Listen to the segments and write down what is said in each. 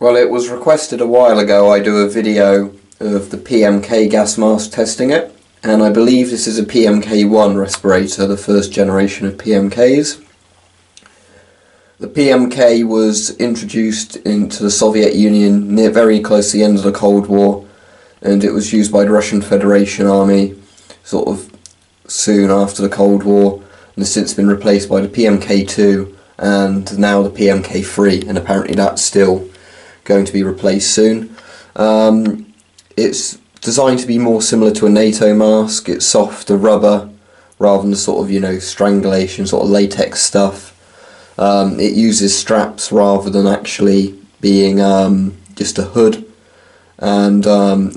Well, it was requested a while ago I do a video of the PMK gas mask testing it, and I believe this is a PMK-1 respirator, the first generation of PMKs. The PMK was introduced into the Soviet Union very close to the end of the Cold War, and it was used by the Russian Federation Army sort of soon after the Cold War, and has since been replaced by the PMK-2 and now the PMK-3, and apparently that's still going to be replaced soon. It's designed to be more similar to a NATO mask. It's softer rubber rather than the sort of, strangulation, sort of latex stuff. It uses straps rather than actually being just a hood, and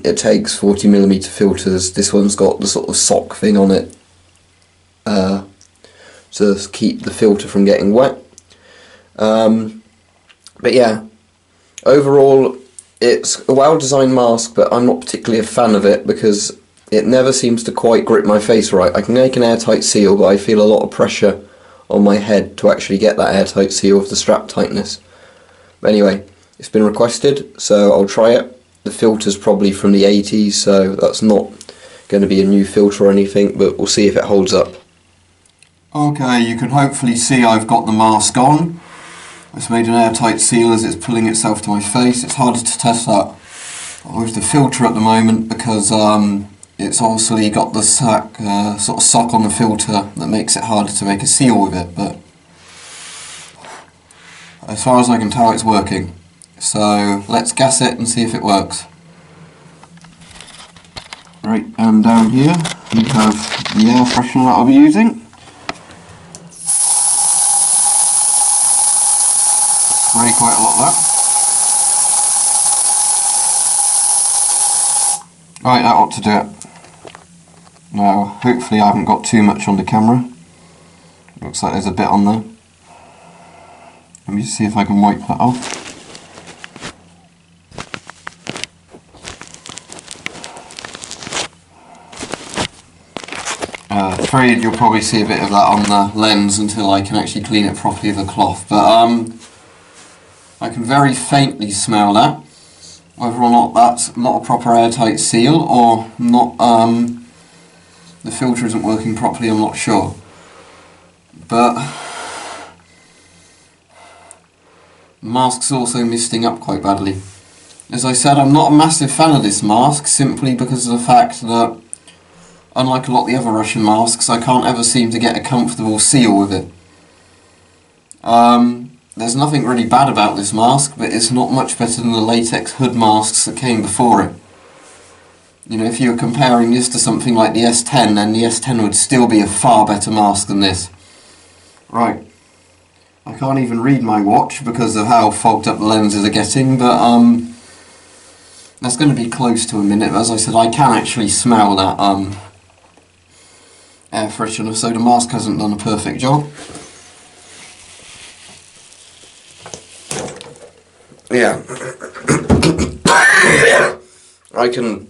it takes 40mm filters. This one's got the sort of sock thing on it to keep the filter from getting wet. But yeah, overall it's a well-designed mask, but I'm not particularly a fan of it because it never seems to quite grip my face right. I can make an airtight seal, but I feel a lot of pressure on my head to actually get that airtight seal with the strap tightness. But anyway, it's been requested, so I'll try it. The filter's probably from the 80s, so that's not going to be a new filter or anything, but we'll see if it holds up. Okay, you can hopefully see I've got the mask on. It's made an airtight seal as it's pulling itself to my face. It's harder to test that with the filter at the moment because it's obviously got the sort of sock on the filter that makes it harder to make a seal with it, but as far as I can tell it's working. So let's gas it and see if it works. Right, and down here you have the air freshener that I'll be using. Spray quite a lot of that. Right, that ought to do it. Now, hopefully I haven't got too much on the camera. Looks like there's a bit on there. Let me just see if I can wipe that off. Afraid you'll probably see a bit of that on the lens until I can actually clean it properly with a cloth, but I can very faintly smell that. Whether or not that's not a proper airtight seal or not, the filter isn't working properly, I'm not sure. But the mask's also misting up quite badly. As I said, I'm not a massive fan of this mask simply because of the fact that, unlike a lot of the other Russian masks, I can't ever seem to get a comfortable seal with it. There's nothing really bad about this mask, but it's not much better than the latex hood masks that came before it. If you were comparing this to something like the S10, then the S10 would still be a far better mask than this. Right. I can't even read my watch because of how fogged up the lenses are getting, but that's going to be close to a minute. As I said, I can actually smell that air freshener, so the mask hasn't done a perfect job. Yeah. I can,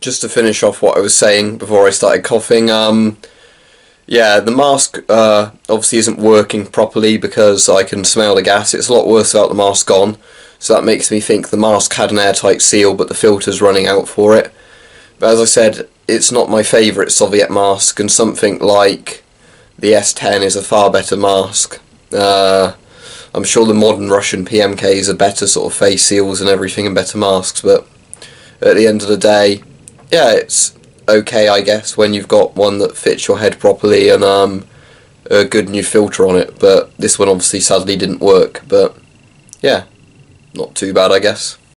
just to finish off what I was saying before I started coughing, yeah, the mask obviously isn't working properly because I can smell the gas. It's a lot worse without the mask on, so that makes me think the mask had an airtight seal but the filter's running out for it. But as I said, it's not my favourite Soviet mask, and something like the S10 is a far better mask. I'm sure the modern Russian PMKs are better sort of face seals and everything and better masks, but at the end of the day, yeah, it's okay I guess when you've got one that fits your head properly and a good new filter on it, but this one obviously sadly didn't work, but yeah, not too bad I guess.